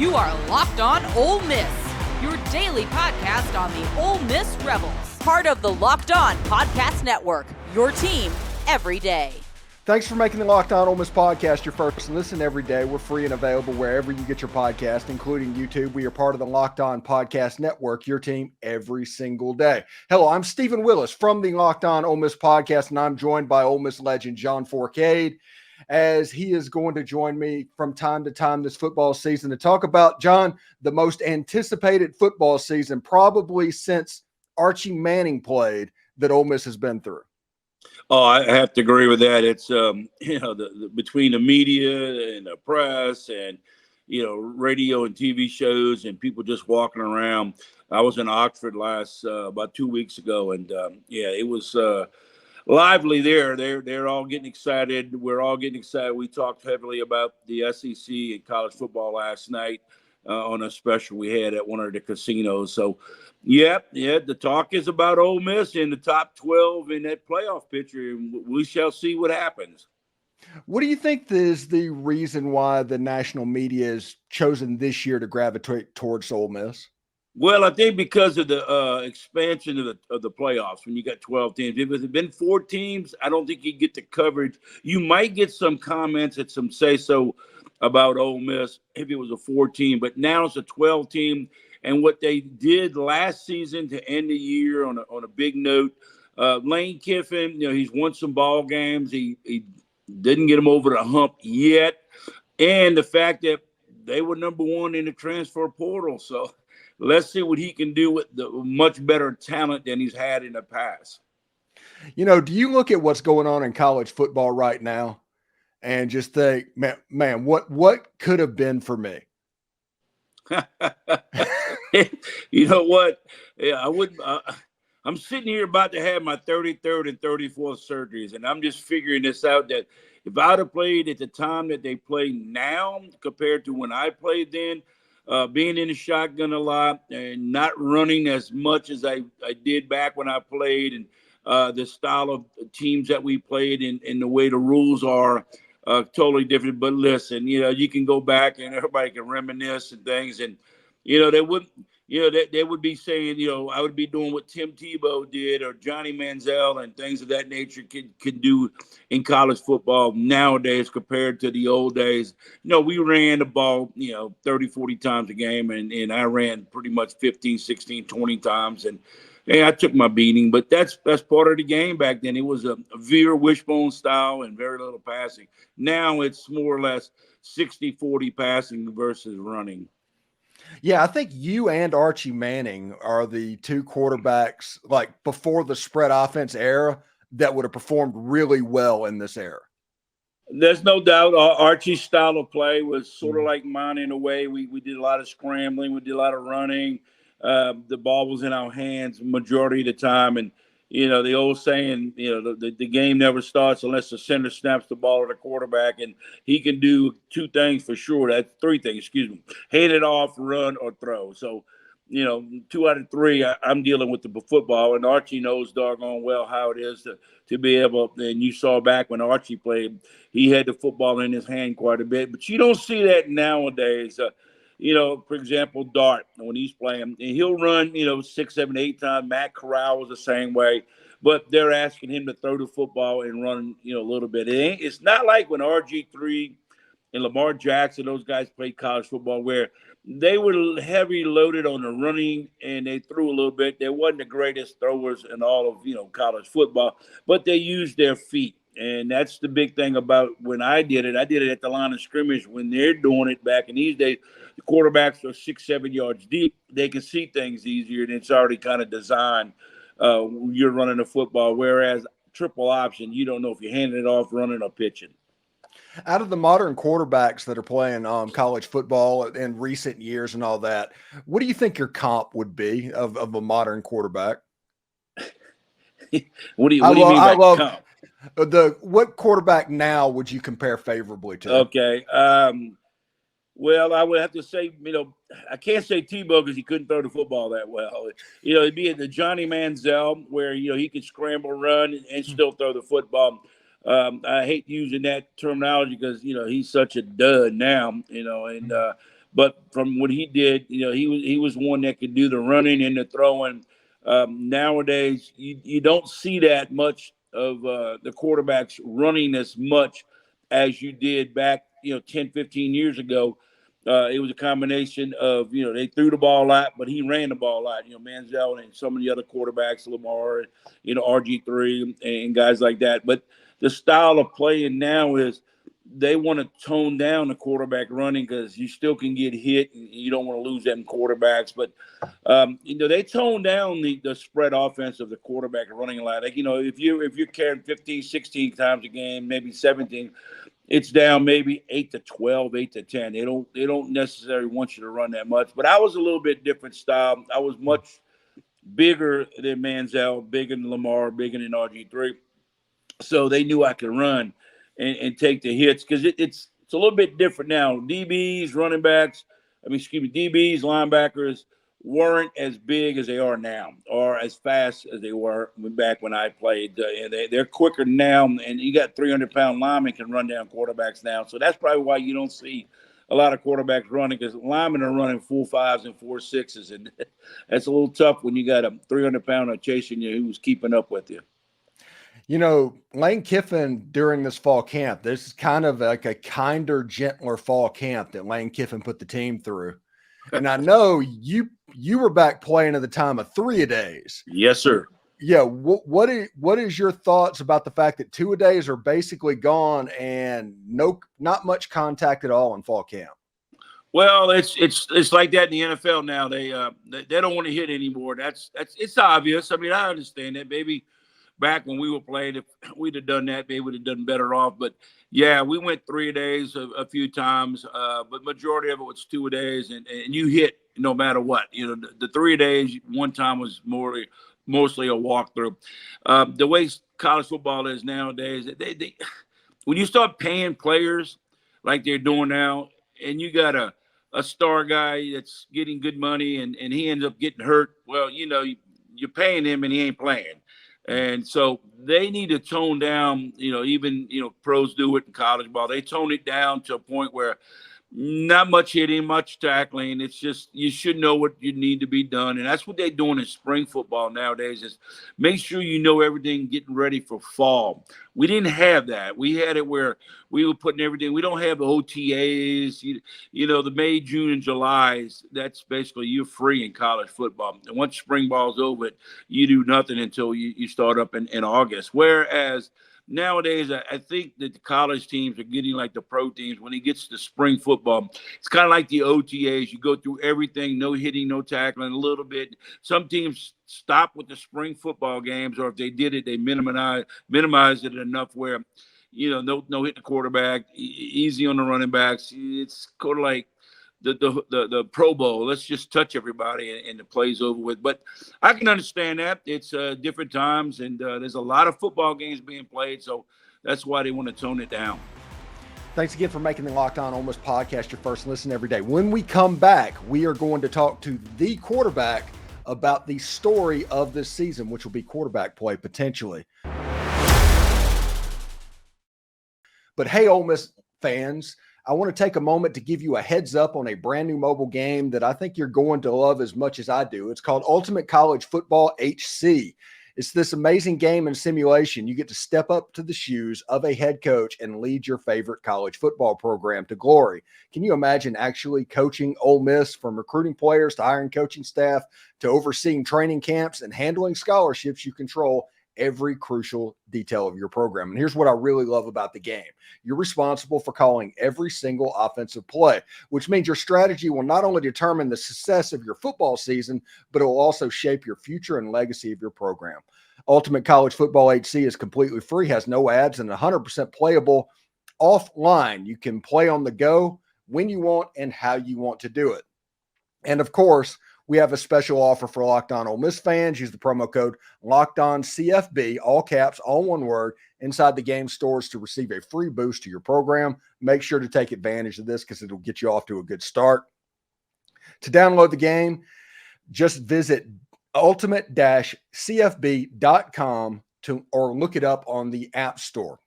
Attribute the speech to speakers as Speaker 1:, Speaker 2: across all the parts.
Speaker 1: You are Locked On Ole Miss, your daily podcast on the Ole Miss Rebels. Part of the Locked On Podcast Network, your team every day.
Speaker 2: Thanks for making the Locked On Ole Miss podcast your first listen every day. We're free and available wherever you get your podcast, including YouTube. We are part of the Locked On Podcast Network, your team every single day. Hello, I'm Steven Willis from the Locked On Ole Miss podcast, and I'm joined by Ole Miss legend John Fourcade, as he is going to join me from time to time this football season to talk about, John, the most anticipated football season probably since Archie Manning played that Ole Miss has been through.
Speaker 3: Oh, I have to agree with that. It's between the media and the press and radio and TV shows and people just walking around. I was in Oxford about 2 weeks ago, and it was lively there. They're all getting excited. We're all getting excited. We talked heavily about the SEC and college football last night on a special we had at one of the casinos. So, the talk is about Ole Miss in the top 12 in that playoff picture, and we shall see what happens.
Speaker 2: What do you think is the reason why the national media has chosen this year to gravitate towards Ole Miss?
Speaker 3: Well, I think because of the expansion of the playoffs, when you got 12 teams. If it had been 4 teams, I don't think you'd get the coverage. You might get some comments at some say-so about Ole Miss if it was a 4-team, but now it's a 12-team. And what they did last season to end the year on a big note, Lane Kiffin, he's won some ball games. He didn't get him over the hump yet. And the fact that they were number 1 in the transfer portal. So let's see what he can do with the much better talent than he's had in the past.
Speaker 2: Do you look at what's going on in college football right now and just think, man, what could have been for me?
Speaker 3: You know what? Yeah, I wouldn't. I'm sitting here about to have my 33rd and 34th surgeries, and I'm just figuring this out, that if I'd have played at the time that they play now compared to when I played then, being in the shotgun a lot and not running as much as I did back when I played, and the style of teams that we played and the way the rules are totally different. But listen, you can go back and everybody can reminisce and things, and they would be saying, I would be doing what Tim Tebow did or Johnny Manziel and things of that nature can do in college football nowadays compared to the old days. We ran the ball, 30, 40 times a game, and I ran pretty much 15, 16, 20 times. And I took my beating, but that's part of the game back then. It was a veer wishbone style and very little passing. Now it's more or less 60-40 passing versus running.
Speaker 2: Yeah, I think you and Archie Manning are the 2 quarterbacks, like before the spread offense era, that would have performed really well in this era.
Speaker 3: There's no doubt Archie's style of play was sort of like mine in a way. We did a lot of scrambling. We did a lot of running. The ball was in our hands majority of the time. And, the old saying, the game never starts unless the center snaps the ball to the quarterback. And he can do 2 things for sure. That's 3 things, hand it off, run, or throw. So, 2 out of 3, I'm dealing with the football. And Archie knows doggone well how it is to be able, and you saw back when Archie played, he had the football in his hand quite a bit. But you don't see that nowadays. For example, Dart, when he's playing, and he'll run, 6, 7, 8 times. Matt Corral was the same way, but they're asking him to throw the football and run, a little bit. It's not like when RG3 and Lamar Jackson, those guys played college football, where they were heavy loaded on the running and they threw a little bit. They wasn't the greatest throwers in all of, college football, but they used their feet. And that's the big thing about when I did it. I did it at the line of scrimmage. When they're doing it back in these days, the quarterbacks are 6, 7 yards deep. They can see things easier, and it's already kind of designed. You're running the football, whereas triple option, you don't know if you're handing it off, running, or pitching.
Speaker 2: Out of the modern quarterbacks that are playing college football in recent years and all that, what do you think your comp would be of a modern quarterback?
Speaker 3: What do you mean by comp?
Speaker 2: What quarterback now would you compare favorably to?
Speaker 3: Okay. Well, I would have to say, I can't say Tebow because he couldn't throw the football that well. It'd be the Johnny Manziel where, he could scramble, run, and still throw the football. I hate using that terminology because, he's such a dud now, But from what he did, he was one that could do the running and the throwing. Nowadays, you don't see that much of the quarterbacks running as much as you did back, 10, 15 years ago. It was a combination of, they threw the ball a lot, but he ran the ball a lot. Manziel and some of the other quarterbacks, Lamar, RG3 and guys like that. But the style of playing now is they want to tone down the quarterback running because you still can get hit and you don't want to lose them quarterbacks. But, they tone down the spread offense of the quarterback running a lot. Like, if you're carrying 15, 16 times a game, maybe 17, it's down maybe 8 to 12, 8 to 10. They don't necessarily want you to run that much. But I was a little bit different style. I was much bigger than Manziel, bigger than Lamar, bigger than RG3. So they knew I could run and take the hits because it's a little bit different now. DBs, linebackers weren't as big as they are now or as fast as they were back when I played. And they're quicker now, and you got 300-pound linemen can run down quarterbacks now. So that's probably why you don't see a lot of quarterbacks running because linemen are running 4.5s and 4.6s, and that's a little tough when you got a 300-pounder chasing you who's keeping up with you.
Speaker 2: Lane Kiffin during this fall camp, this is kind of like a kinder, gentler fall camp that Lane Kiffin put the team through. And I know you were back playing at the time of 3-a-days.
Speaker 3: Yes, sir.
Speaker 2: Yeah. What is your thoughts about the fact that 2-a-days are basically gone and not much contact at all in fall camp?
Speaker 3: Well, it's like that in the NFL now. They don't want to hit anymore. That's it's obvious. I mean, I understand that. Maybe back when we were playing, if we'd have done that, maybe we'd have done better off. But yeah, we went 3-a-days a few times, but majority of it was 2-a-days, and you hit no matter what. The 3-a-days one time was mostly a walkthrough. The way college football is nowadays, they when you start paying players like they're doing now, and you got a star guy that's getting good money, and he ends up getting hurt, well, you're paying him and he ain't playing. And so they need to tone down, even, pros do it in college ball. They tone it down to a point where not much hitting, much tackling. It's just you should know what you need to be done. And that's what they're doing in spring football nowadays is make sure you know everything getting ready for fall. We didn't have that. We had it where we were putting everything. We don't have the OTAs, the May, June, and July. That's basically you're free in college football. And once spring ball's over, you do nothing until you start up in August. Whereas nowadays, I think that the college teams are getting like the pro teams. When it gets to spring football, it's kind of like the OTAs. You go through everything, no hitting, no tackling, a little bit. Some teams stop with the spring football games, or if they did it, they minimize it enough where, no hit the quarterback, easy on the running backs. It's kind of like the Pro Bowl. Let's just touch everybody and the play's over with. But I can understand that. It's different times, and there's a lot of football games being played, so that's why they want to tone it down.
Speaker 2: Thanks again for making the Locked On Ole Miss podcast your first listen every day. When we come back, we are going to talk to the quarterback about the story of this season, which will be quarterback play potentially. But hey, Ole Miss fans, I want to take a moment to give you a heads up on a brand new mobile game that I think you're going to love as much as I do. It's called Ultimate College Football HC. It's this amazing game and simulation. You get to step up to the shoes of a head coach and lead your favorite college football program to glory. Can you imagine actually coaching Ole Miss, from recruiting players to hiring coaching staff to overseeing training camps and handling scholarships? You control every crucial detail of your program. And here's what I really love about the game. You're responsible for calling every single offensive play, which means your strategy will not only determine the success of your football season, but it will also shape your future and legacy of your program. Ultimate College Football HC is completely free, has no ads, and 100% playable offline. You can play on the go when you want and how you want to do it. And of course, we have a special offer for Locked On Ole Miss fans. Use the promo code LOCKEDONCFB, all caps, all one word, inside the game stores to receive a free boost to your program. Make sure to take advantage of this because it'll get you off to a good start. To download the game, just visit ultimate-cfb.com or look it up on the App Store.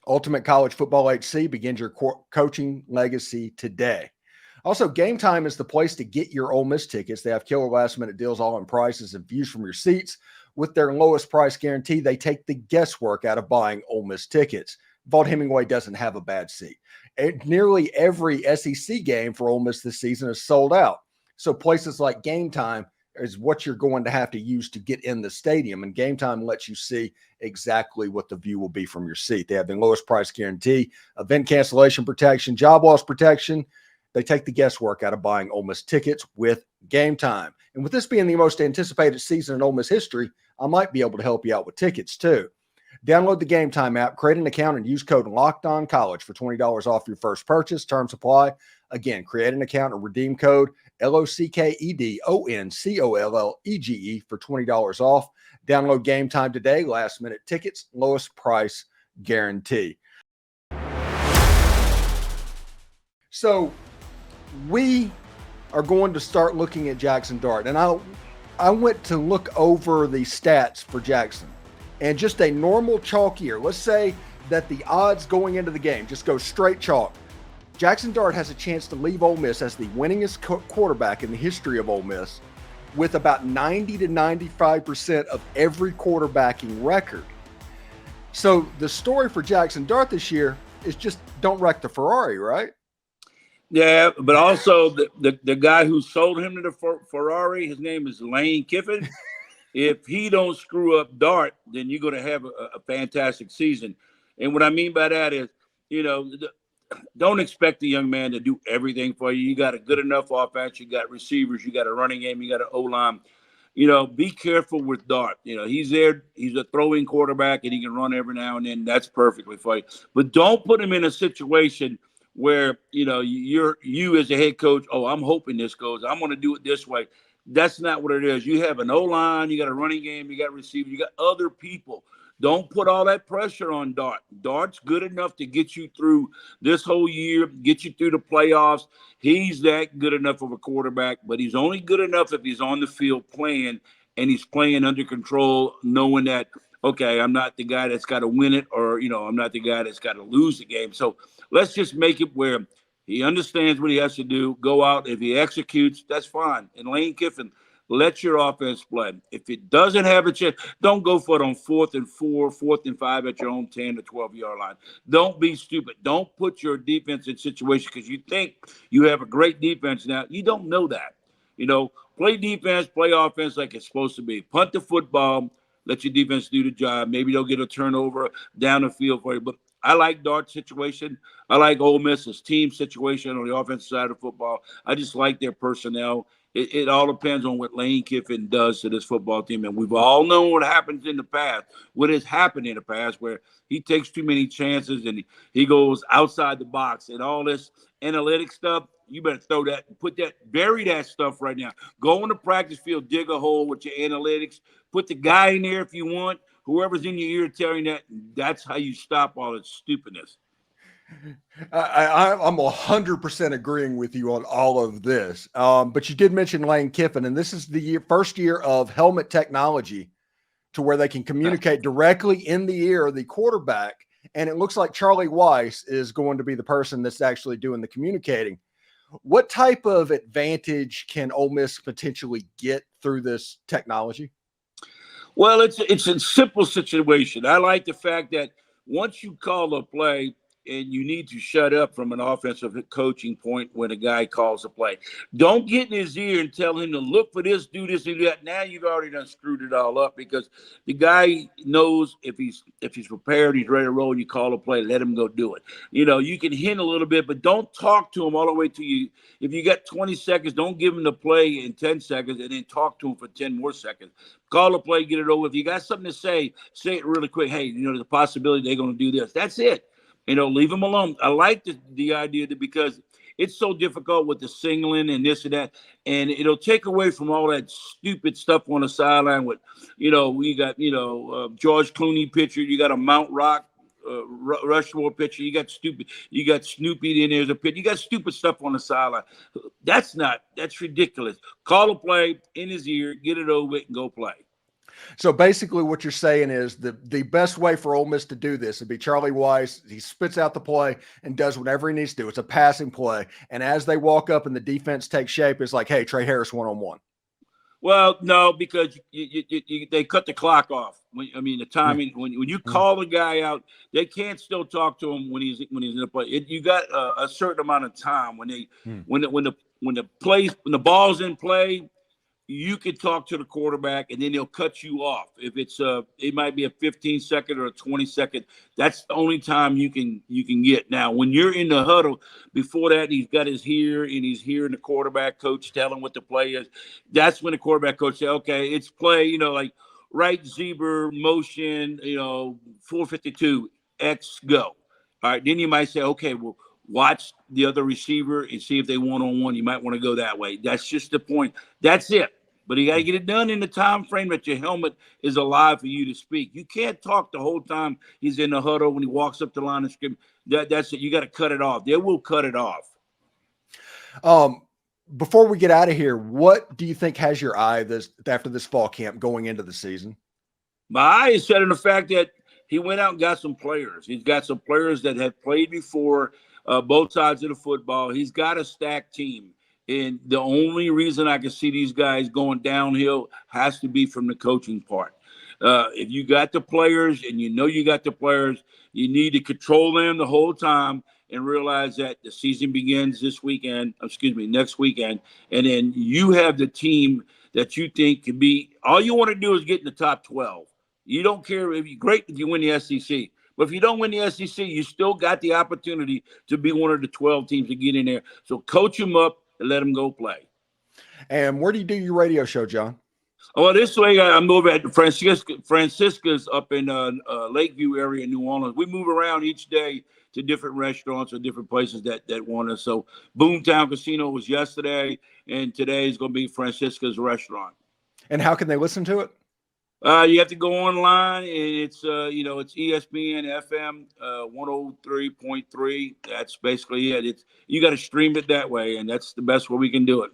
Speaker 2: Ultimate College Football HC begins your coaching legacy today. Also, Game Time is the place to get your Ole Miss tickets. They have killer last-minute deals, all in prices and views from your seats. With their lowest price guarantee, they take the guesswork out of buying Ole Miss tickets. Vaught-Hemingway doesn't have a bad seat. Nearly every SEC game for Ole Miss this season is sold out. So places like Game Time is what you're going to have to use to get in the stadium. And Game Time lets you see exactly what the view will be from your seat. They have the lowest price guarantee, event cancellation protection, job loss protection. They take the guesswork out of buying Ole Miss tickets with Game Time. And with this being the most anticipated season in Ole Miss history, I might be able to help you out with tickets too. Download the Game Time app, create an account, and use code LOCKEDONCollege for $20 off your first purchase. Terms apply. Again, create an account and redeem code LOCKEDONCOLLEGE for $20 off. Download Game Time today. Last minute tickets, lowest price guarantee. So we are going to start looking at Jaxson Dart. And I went to look over the stats for Jaxson. And just a normal chalk year, let's say that the odds going into the game just go straight chalk. Jaxson Dart has a chance to leave Ole Miss as the winningest quarterback in the history of Ole Miss with about 90 to 95% of every quarterbacking record. So the story for Jaxson Dart this year is just don't wreck the Ferrari, right?
Speaker 3: Yeah, but also the guy who sold him to the Ferrari, his name is Lane Kiffin. If he don't screw up Dart, then you're going to have a fantastic season. And what I mean by that is, don't expect the young man to do everything for you. You got a good enough offense. You got receivers. You got a running game. You got an O-line. Be careful with Dart. He's there. He's a throwing quarterback, and he can run every now and then. That's perfectly fine. But don't put him in a situation where, you as a head coach, I'm hoping this goes. I'm going to do it this way. That's not what it is. You have an O-line, you got a running game, you got receivers, you got other people. Don't put all that pressure on Dart. Dart's good enough to get you through this whole year, get you through the playoffs. He's that good enough of a quarterback, but he's only good enough if he's on the field playing, and he's playing under control, knowing that, okay, I'm not the guy that's got to win it, or, I'm not the guy that's got to lose the game. So let's just make it where he understands what he has to do, go out. If he executes, that's fine. And Lane Kiffin, let your offense play. If it doesn't have a chance, don't go for it on 4th and 4, 4th and 5 at your own 10 to 12-yard line. Don't be stupid. Don't put your defense in situations because you think you have a great defense now. You don't know that. Play defense, play offense like it's supposed to be. Punt the football, let your defense do the job. Maybe they'll get a turnover down the field for you. But I like Dart's situation. I like Ole Miss's team situation on the offensive side of football. I just like their personnel. It all depends on what Lane Kiffin does to this football team. And we've all known what happens in the past, what has happened in the past, where he takes too many chances and he goes outside the box and all this analytic stuff. You better bury that stuff right now. Go on the practice field, dig a hole with your analytics. Put the guy in there if you want. Whoever's in your ear telling that's how you stop all that stupidness.
Speaker 2: I'm 100% agreeing with you on all of this. But you did mention Lane Kiffin, and this is the first year of helmet technology to where they can communicate directly in the ear of the quarterback. And it looks like Charlie Weiss is going to be the person that's actually doing the communicating. What type of advantage can Ole Miss potentially get through this technology?
Speaker 3: Well, it's a simple situation. I like the fact that once you call a play, and you need to shut up from an offensive coaching point when a guy calls a play. Don't get in his ear and tell him to look for this, do this, and do that. Now you've already done screwed it all up because the guy knows if he's prepared, he's ready to roll, and you call a play, let him go do it. You can hint a little bit, but don't talk to him all the way to you. If you got 20 seconds, don't give him the play in 10 seconds and then talk to him for 10 more seconds. Call a play, get it over. If you got something to say it really quick. Hey, there's a possibility they're going to do this. That's it. Leave them alone. I like the idea that because it's so difficult with the singling and this and that, and it'll take away from all that stupid stuff on the sideline with, we got, George Clooney pitcher, you got a Mount Rock Rushmore pitcher, you got Snoopy in there as a pitcher, you got stupid stuff on the sideline. That's ridiculous. Call a play in his ear, get it over with, and go play.
Speaker 2: So basically what you're saying is the best way for Ole Miss to do this would be Charlie Weiss. He spits out the play and does whatever he needs to do. It's a passing play. And as they walk up and the defense takes shape, it's like, hey, Trey Harris one-on-one.
Speaker 3: Well, no, because they cut the clock off. The timing, when you call the guy out, they can't still talk to him when he's in the play. You got a certain amount of time when the ball's in play. You can talk to the quarterback, and then they'll cut you off. If it's it might be a 15-second or a 20-second. That's the only time you can get. Now, when you're in the huddle, before that, he's got his ear, and he's hearing the quarterback coach tell him what the play is. That's when the quarterback coach say, "Okay, it's play." Like right zebra motion. 452 X go. All right, then you might say, "Okay, well, watch the other receiver and see if they one-on-one. You might want to go that way." That's just the point. That's it. But you got to get it done in the time frame that your helmet is alive for you to speak. You can't talk the whole time he's in the huddle when he walks up the line of scrimmage. That's it. You got to cut it off. They will cut it off.
Speaker 2: Before we get out of here, what do you think has your eye after this fall camp going into the season?
Speaker 3: My eye is set on the fact that he went out and got some players. He's got some players that have played before both sides of the football. He's got a stacked team. And the only reason I can see these guys going downhill has to be from the coaching part. If you got the players and you got the players, you need to control them the whole time and realize that the season begins next weekend. And then you have the team that you think can be, all you want to do is get in the top 12. You don't care if you win the SEC. But if you don't win the SEC, you still got the opportunity to be one of the 12 teams to get in there. So coach them up and let them go play.
Speaker 2: And where do you do your radio show, John?
Speaker 3: Well, this way I'm over at Francisca's up in Lakeview area in New Orleans. We move around each day to different restaurants or different places that want us. So Boomtown Casino was yesterday, and today is going to be Francisca's restaurant. And
Speaker 2: how can they listen to it?
Speaker 3: You have to go online, and it's ESPN FM 103.3. That's basically it. You got to stream it that way, and that's the best way we can do it.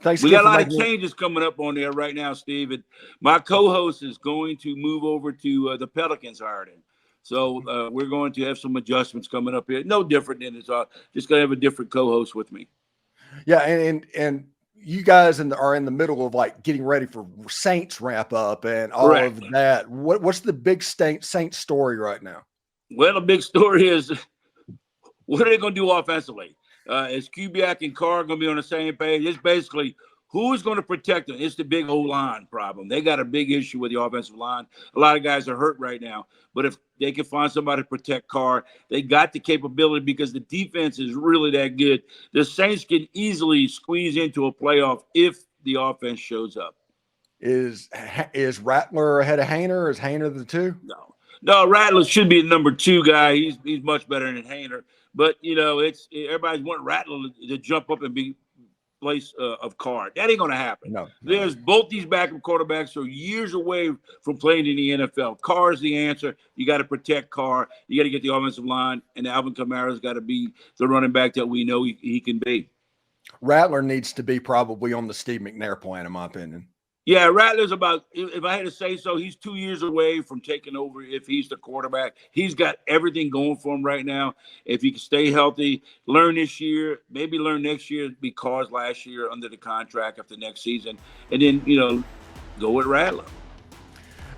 Speaker 2: Thanks.
Speaker 3: We got a lot of changes coming up on there right now, Steve. And my co-host is going to move over to the Pelicans hired him. So we're going to have some adjustments coming up here. No different than it's just going to have a different co-host with me.
Speaker 2: Yeah, and you guys are in the middle of like getting ready for Saints wrap up and all of that. What's the big Saints story right now?
Speaker 3: Well, the big story is what are they going to do offensively? Is Kubiak and Carr going to be on the same page? It's basically who's going to protect them. It's the big O-line problem. They got a big issue with the offensive line. A lot of guys are hurt right now. But if they can find somebody to protect Carr, they got the capability because the defense is really that good. The Saints can easily squeeze into a playoff if the offense shows up.
Speaker 2: Is Rattler ahead of Haener, or is Haener the two?
Speaker 3: No, Rattler should be the number 2 guy. He's much better than Haener. But, it's everybody's wanting Rattler to jump up and be place of Carr. That ain't going to happen.
Speaker 2: No.
Speaker 3: There's both these backup quarterbacks are years away from playing in the NFL. Carr's the answer. You got to protect Carr. You got to get the offensive line, and Alvin Kamara's got to be the running back that we know he can be.
Speaker 2: Rattler needs to be probably on the Steve McNair plan, in my opinion.
Speaker 3: Yeah, Rattler's about, if I had to say so, he's 2 years away from taking over if he's the quarterback. He's got everything going for him right now. If he can stay healthy, learn this year, maybe learn next year because last year under the contract after next season, and then, go with Rattler.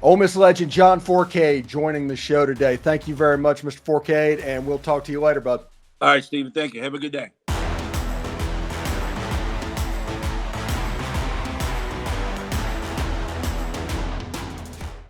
Speaker 2: Ole Miss legend John Fourcade joining the show today. Thank you very much, Mr. Fourcade, and we'll talk to you later, bud.
Speaker 3: All right, Steven. Thank you. Have a good day.